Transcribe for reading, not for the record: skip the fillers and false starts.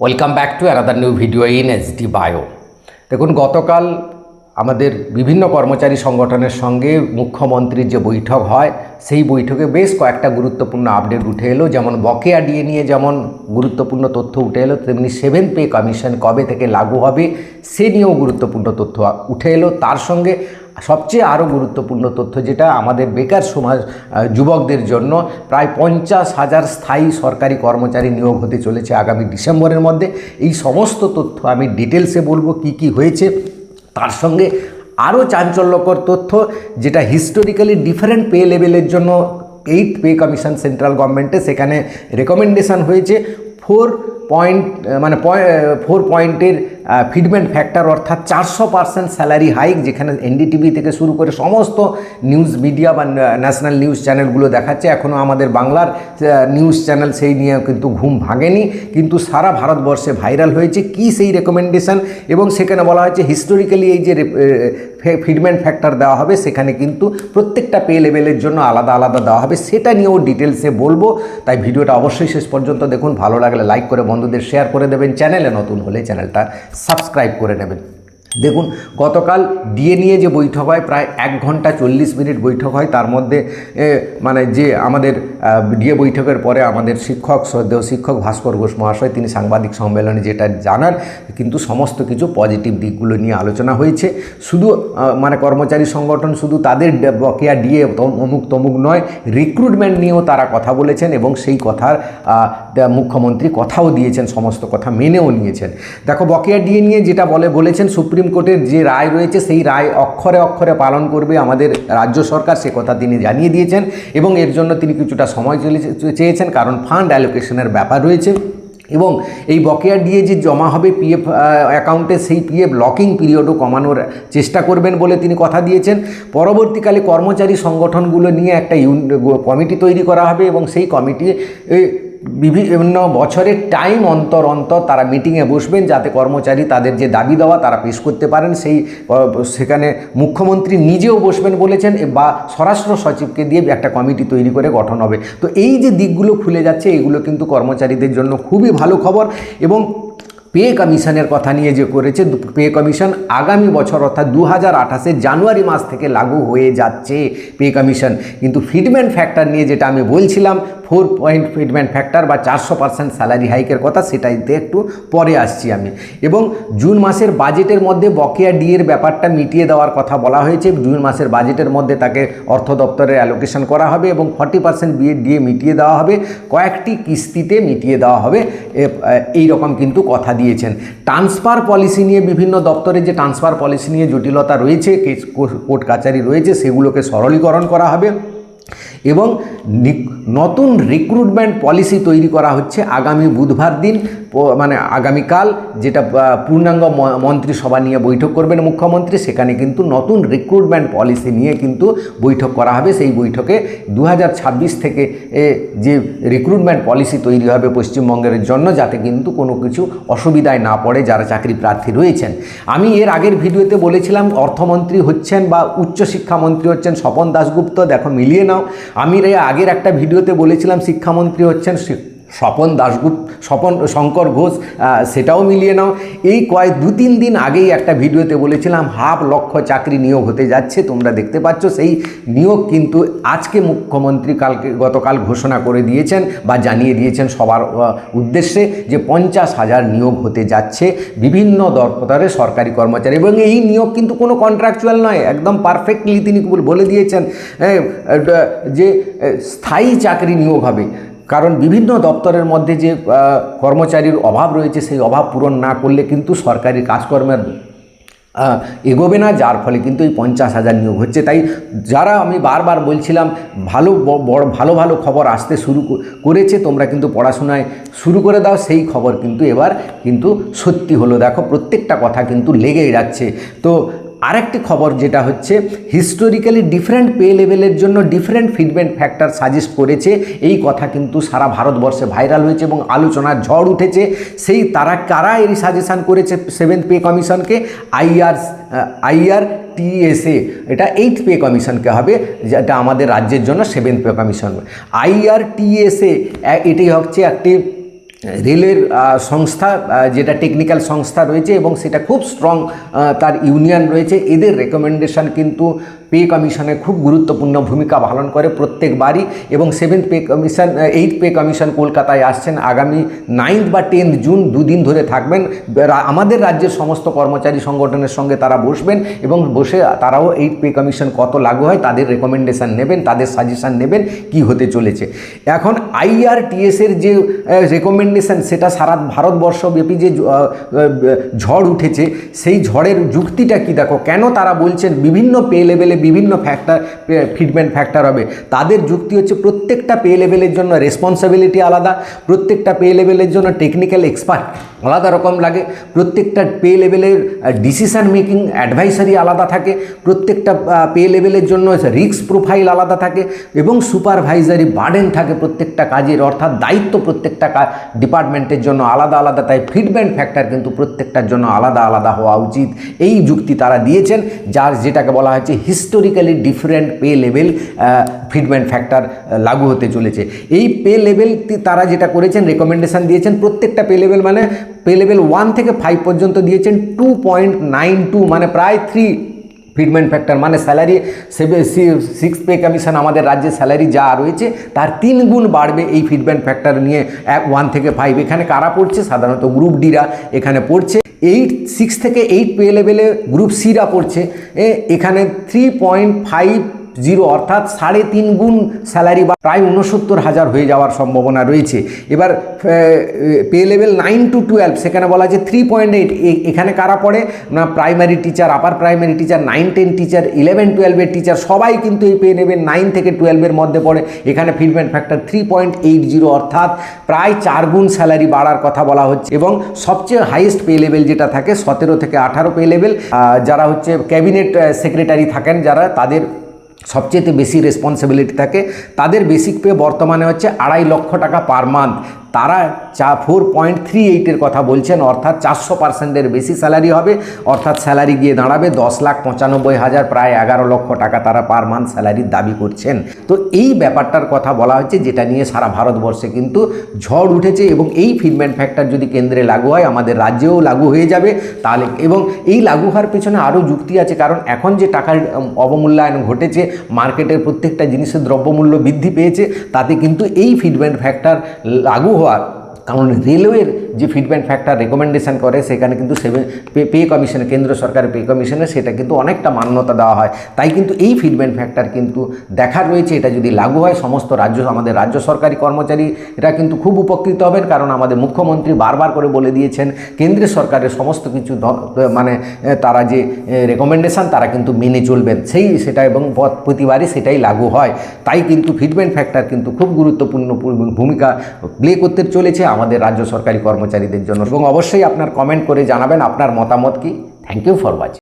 Welcome back to another new video in SD bio. দেখুন, গতকাল আমাদের বিভিন্ন কর্মচারী সংগঠনের সঙ্গে মুখ্যমন্ত্রীর যে বৈঠক হয়, সেই বৈঠকে বেশ কয়েকটা গুরুত্বপূর্ণ আপডেট উঠে এলো। যেমন বকেয়া ডিএ নিয়ে যেমন গুরুত্বপূর্ণ তথ্য উঠে এলো, তেমনি 7th পে কমিশন কবে থেকে লাগু হবে সে নিয়েও গুরুত্বপূর্ণ তথ্য উঠে এলো। তার সঙ্গে সবচেয়ে আরও গুরুত্বপূর্ণ তথ্য, যেটা আমাদের বেকার সমাজ যুবকদের জন্য প্রায় 50,000 স্থায়ী সরকারি কর্মচারী নিয়োগ হতে চলেছে আগামী ডিসেম্বরের মধ্যে। এই সমস্ত তথ্য আমি ডিটেলসে বলবো কী কী হয়েছে। তার সঙ্গে আরও চাঞ্চল্যকর তথ্য, যেটা হিস্টোরিক্যালি ডিফারেন্ট পে লেভেলের জন্য 8th পে কমিশন সেন্ট্রাল গভর্নমেন্টে, সেখানে রেকমেন্ডেশন হয়েছে 4 পয়েন্টের ফিডমেন্ট ফ্যাক্টর, অর্থাৎ 400% স্যালারি হাইক, যেখানে এনডিটিভি থেকে শুরু করে সমস্ত নিউজ মিডিয়া বা ন্যাশনাল নিউজ চ্যানেলগুলো দেখাচ্ছে। এখনও আমাদের বাংলার নিউজ চ্যানেল সেই নিয়ে কিন্তু ঘুম ভাঙেনি, কিন্তু সারা ভারতবর্ষে ভাইরাল হয়েছে কি সেই রেকমেন্ডেশন। এবং সেখানে বলা হয়েছে হিস্টোরিক্যালি এই যে ফিডমেন্ট ফ্যাক্টর দেওয়া হবে, সেখানে কিন্তু প্রত্যেকটা পে লেভেলের জন্য আলাদা আলাদা দেওয়া হবে, সেটা নিয়েও ডিটেলসে বলবো। তাই ভিডিওটা অবশ্যই শেষ পর্যন্ত দেখুন। ভালো লাগলে লাইক করে বন্ধুদের শেয়ার করে দেবেন, চ্যানেলে নতুন হলে চ্যানেলটা সাবস্ক্রাইব করে নেবেন। দেখুন, গতকাল ডিএ নিয়ে যে বৈঠক হয়, প্রায় 1 ঘন্টা 40 মিনিট বৈঠক হয়। তার মধ্যে যে আমাদের ডিএ বৈঠকের পরে আমাদের শ্রদ্ধেয় শিক্ষক ভাস্কর ঘোষ মহাশয় তিনি সাংবাদিক সম্মেলনে যেটা জানান, কিন্তু সমস্ত কিছু পজিটিভ দিকগুলো নিয়ে আলোচনা হয়েছে। শুধু কর্মচারী সংগঠন শুধু তাদের বকেয়া ডিএ অমুক তমুক নয়, রিক্রুটমেন্ট নিয়েও তারা কথা বলেছেন এবং সেই কথার মুখ্যমন্ত্রী কথাও দিয়েছেন, সমস্ত কথা মেনেও নিয়েছেন। দেখো, বকেয়া ডিএ নিয়ে যেটা বলেছেন, সুপ্রিম কোর্টের যে রায় রয়েছে সেই রায় অক্ষরে অক্ষরে পালন করবে আমাদের রাজ্য সরকার, সে কথা তিনি জানিয়ে দিয়েছেন। এবং এর জন্য তিনি কিছুটা সময় চেয়েছেন, কারণ ফান্ড অ্যালোকেশনের ব্যাপার রয়েছে। এবং এই বকেয়া ডিএ যে জমা হবে পিএফ অ্যাকাউন্টে, সেই পিএফ লকিং পিরিয়ডও কমানোর চেষ্টা করবেন বলে তিনি কথা দিয়েছেন। পরবর্তীকালে কর্মচারী সংগঠনগুলো নিয়ে একটা কমিটি তৈরি করা হবে এবং সেই কমিটি বিভিন্ন বছরের টাইম অন্তর অন্তর তারা মিটিংয়ে বসবেন, যাতে কর্মচারী তাদের যে দাবি দেওয়া তারা পেশ করতে পারেন। সেখানে মুখ্যমন্ত্রী নিজেও বসবেন বলেছেন, বা স্বরাষ্ট্র সচিবকে দিয়ে একটা কমিটি তৈরি করে গঠন হবে। তো এই যে দিকগুলো খুলে যাচ্ছে, এগুলো কিন্তু কর্মচারীদের জন্য খুবই ভালো খবর। এবং পে কমিশনের কথা নিয়ে যে করেছে, পে কমিশন আগামী বছর অর্থাৎ 2028 জানুয়ারি মাস থেকে লাগু হয়ে যাচ্ছে পে কমিশন। কিন্তু ফিডমেন্ট ফ্যাক্টর নিয়ে যেটা আমি বলছিলাম, 4 পয়েন্ট ফিডমেন্ট ফ্যাক্টর বা 400% স্যালারি হাইকের কথা, সেটাইতে একটু পরে আসছি আমি। এবং জুন মাসের বাজেটের মধ্যে বকেয়া ডিএর ব্যাপারটা মিটিয়ে দেওয়ার কথা বলা হয়েছে। জুন মাসের বাজেটের মধ্যে তাকে অর্থ দপ্তরের অ্যালোকেশন করা হবে এবং 40% ডিএ মিটিয়ে দেওয়া হবে, কয়েকটি কিস্তিতে মিটিয়ে দেওয়া হবে, এই রকম কিন্তু কথা দিয়েছেন। ট্রান্সফার পলিসি নিয়ে বিভিন্ন দপ্তরে যে ট্রান্সফার পলিসি নিয়ে জটিলতা রয়েছে, কোর্ট কাচারি রয়েছে, সেগুলোকে সরলীকরণ করা হবে। এবং নতুন রিক্রুটমেন্ট পলিসি তৈরি করা হচ্ছে আগামী বুধবার দিন, আগামীকাল, যেটা পূর্ণাঙ্গ মন্ত্রিসভা নিয়ে বৈঠক করবেন মুখ্যমন্ত্রী। সেখানে কিন্তু নতুন রিক্রুটমেন্ট পলিসি নিয়ে কিন্তু বৈঠক করা হবে। সেই বৈঠকে 2026 থেকে যে রিক্রুটমেন্ট পলিসি তৈরি হবে পশ্চিমবঙ্গের জন্য, যাতে কিন্তু কোনো কিছু অসুবিধায় না পড়ে যারা চাকরি প্রার্থী রয়েছেন। আমি এর আগের ভিডিওতে বলেছিলাম অর্থমন্ত্রী হচ্ছেন বা উচ্চশিক্ষামন্ত্রী হচ্ছেন স্বপন দাশগুপ্ত, দেখো মিলিয়ে নাও। আমি আগের একটা ভিডিওতে বলেছিলাম শিক্ষামন্ত্রী হচ্ছেন শঙ্কর ঘোষ, সেটাও মিলিয়ে নাও। এই 2-3 দিন আগেই একটা ভিডিওতে বলেছিলাম 500,000 চাকরি নিয়োগ হতে যাচ্ছে, তোমরা দেখতে পাচ্ছ। সেই নিয়োগ কিন্তু আজকে মুখ্যমন্ত্রী গতকাল ঘোষণা করে দিয়েছেন বা জানিয়ে দিয়েছেন সবার উদ্দেশ্যে, যে 50,000 নিয়োগ হতে যাচ্ছে বিভিন্ন দপ্তরে সরকারি কর্মচারী। এবং এই নিয়োগ কিন্তু কোনো কন্ট্রাকচুয়াল নয়, একদম পারফেক্টলি তিনি বলে দিয়েছেন যে স্থায়ী চাকরি নিয়োগ হবে। কারণ বিভিন্ন দপ্তরের মধ্যে যে কর্মচারীর অভাব রয়েছে, সেই অভাব পূরণ না করলে কিন্তু সরকারি কাজকর্মের এগোবে না, যার ফলে কিন্তু এই 50,000 নিয়োগ হচ্ছে। তাই যারা আমি বারবার বলছিলাম ভালো ভালো খবর আসতে শুরু করেছে, তোমরা কিন্তু পড়াশোনায় শুরু করে দাও, সেই খবর কিন্তু এবার কিন্তু সত্যি হলো। দেখো, প্রত্যেকটা কথা কিন্তু লেগেই যাচ্ছে। তো আরেকটি খবর যেটা হচ্ছে, হিস্টোরিক্যালি ডিফারেন্ট পে লেভেলের জন্য ডিফারেন্ট ফিডমেন্ট ফ্যাক্টর সাজেস্ট করেছে, এই কথা কিন্তু সারা ভারতবর্ষে ভাইরাল হয়েছে এবং আলোচনার ঝড় উঠেছে। সেই কারা এই সাজেশান করেছে 7th পে কমিশনকে? IRTSA, এটা 8th পে কমিশনকে হবে, যেটা আমাদের রাজ্যের জন্য 7th পে কমিশন। IRTSA এটাই হচ্ছে একটি রেলের সংস্থা যেটা টেকনিক্যাল সংস্থা রয়েছে এবং সেটা খুব স্ট্রং তার ইউনিয়ন রয়েছে, এদের রেকমেন্ডেশন কিন্তু পে কমিশনে খুব গুরুত্বপূর্ণ ভূমিকা পালন করে প্রত্যেকবারই। এবং 7th pay commission 8th pay commission কলকাতায় আসছেন আগামী 9th বা 10th জুন, দুদিন ধরে থাকবেন। আমাদের রাজ্যের সমস্ত কর্মচারী সংগঠনের সঙ্গে তারা বসবেন এবং বসে তারাও 8th পে কমিশন কত লাগু হয় তাদের রেকমেন্ডেশন নেবেন, তাদের সাজেশান নেবেন কি হতে চলেছে। এখন IRTS-এর যে রেকমেন্ডেশন সেটা সারা ভারতবর্ষব্যাপী যে ঝড় উঠেছে, সেই ঝড়ের যুক্তিটা কি দেখো, কেন তারা বলছেন বিভিন্ন পে লেভেলে বিভিন্ন ফ্যাক্টর ফিটমেন্ট ফ্যাক্টর হবে। তাদের যুক্তি হচ্ছে প্রত্যেকটা পে লেভেলের জন্য রেসপন্সিবিলিটি আলাদা, প্রত্যেকটা পে লেভেলের জন্য টেকনিক্যাল এক্সপার্ট আলাদা রকম লাগে, প্রত্যেকটা পে লেভেলের ডিসিশন মেকিং অ্যাডভাইসারি আলাদা থাকে, প্রত্যেকটা পে লেভেলের জন্য রিস্ক প্রোফাইল আলাদা থাকে এবং সুপারভাইজারি বার্ডেন থাকে প্রত্যেকটা কাজের, অর্থাৎ দায়িত্ব প্রত্যেকটা ডিপার্টমেন্টের জন্য আলাদা আলাদা। তাই ফিটমেন্ট ফ্যাক্টর কিন্তু প্রত্যেকটার জন্য আলাদা আলাদা হওয়া উচিত, এই যুক্তি তারা দিয়েছেন, যেটাকে বলা হচ্ছে historically different pay level fitment factor লাগু হতে চলেছে। এই পে লেভেল তারা যেটা করেছেন রেকমেন্ডেশন দিয়েছেন, প্রত্যেকটা পে লেভেল মানে পে লেভেল 1 থেকে 5 পর্যন্ত দিয়েছেন 2.92 মানে প্রায় 3 ফিটমেন্ট ফ্যাক্টর, মানে স্যালারি 6th পে কমিশন আমাদের রাজ্যে স্যালারি যা রয়েছে তার 3 গুণ বাড়বে এই ফিটমেন্ট ফ্যাক্টর নিয়ে 1 থেকে 5। এখানে কারা পড়ছে? সাধারণত গ্রুপ ডিরা এখানে পড়ছে। 6 থেকে 8 পে লেভেলে গ্রুপ সিরা পড়ছে, এখানে 3.50 অর্থাৎ 3.5 গুণ স্যালারি বা প্রায় 69,000 হয়ে যাওয়ার সম্ভাবনা রয়েছে। এবার পে লেভেল 9 to 12 সেখানে বলা আছে 3.8, এখানে কারা পড়ে না primary teacher, upper primary teacher, 9-10 teacher, 11-12 teacher সবাই কিন্তু এই পে লেভেল 9 থেকে 12 মধ্যে পড়ে। এখানে ফিটমেন্ট ফ্যাক্টর 3.80 অর্থাৎ প্রায় 4 গুণ স্যালারি বাড়ার কথা বলা হচ্ছে। এবং সবচেয়ে হাইয়েস্ট পে লেভেল যেটা থাকে 17 থেকে 18 পে লেভেল, যারা হচ্ছে ক্যাবিনেট সেক্রেটারি থাকেন যারা, তাদের সবচেয়ে বেশি রেসপন্সিবিলিটি থাকে, তাদের বেসিক পে বর্তমানে হচ্ছে 2.5 লক্ষ টাকা পার মান্থ। তারা 4.38 কথা বলছেন, অর্থাৎ 400%-এর বেশি স্যালারি হবে, অর্থাৎ স্যালারি গিয়ে দাঁড়াবে 10,95,000, প্রায় 11 লক্ষ টাকা তারা পার মান্থ স্যালারির দাবি করছেন। তো এই ব্যাপারটার কথা বলা হচ্ছে, যেটা নিয়ে সারা ভারতবর্ষে কিন্তু ঝড় উঠেছে। এবং এই ফিটমেন্ট ফ্যাক্টর যদি কেন্দ্রে লাগু হয়, আমাদের রাজ্যেও লাগু হয়ে যাবে তাহলে। এবং এই লাগু হওয়ার পেছনে আরও যুক্তি আছে, কারণ এখন যে টাকার অবমূল্যায়ন ঘটেছে, মার্কেটের প্রত্যেকটা জিনিসের দ্রব্যমূল্য বৃদ্ধি পেয়েছে, তাতে কিন্তু এই ফিটমেন্ট ফ্যাক্টর লাগু হওয়ার কারণ রেলওয়ের যে ফিটমেন্ট ফ্যাক্টর রেকমেন্ডেশন করে সেখানে কিন্তু পে কমিশনে, কেন্দ্র সরকারের পে কমিশনে সেটা কিন্তু অনেকটা মান্যতা দেওয়া হয়। তাই কিন্তু এই ফিটমেন্ট ফ্যাক্টর কিন্তু দেখার রয়েছে, এটা যদি লাগু হয় সমস্ত আমাদের রাজ্য সরকারি কর্মচারী এরা কিন্তু খুব উপকৃত হবেন। কারণ আমাদের মুখ্যমন্ত্রী বারবার করে বলে দিয়েছেন কেন্দ্রের সরকারের সমস্ত কিছু মানে তারা যে রেকমেন্ডেশন তারা কিন্তু মেনে চলবেন, সেটা এবং প্রতিবারই সেটাই লাগু হয়। তাই কিন্তু ফিটমেন্ট ফ্যাক্টর কিন্তু খুব গুরুত্বপূর্ণ ভূমিকা প্লে করতে চলেছে আমাদের রাজ্য সরকারি কর্মচারীদের জন্য। এবং অবশ্যই আপনার কমেন্ট করে জানাবেন আপনার মতামত কি। Thank you for watching.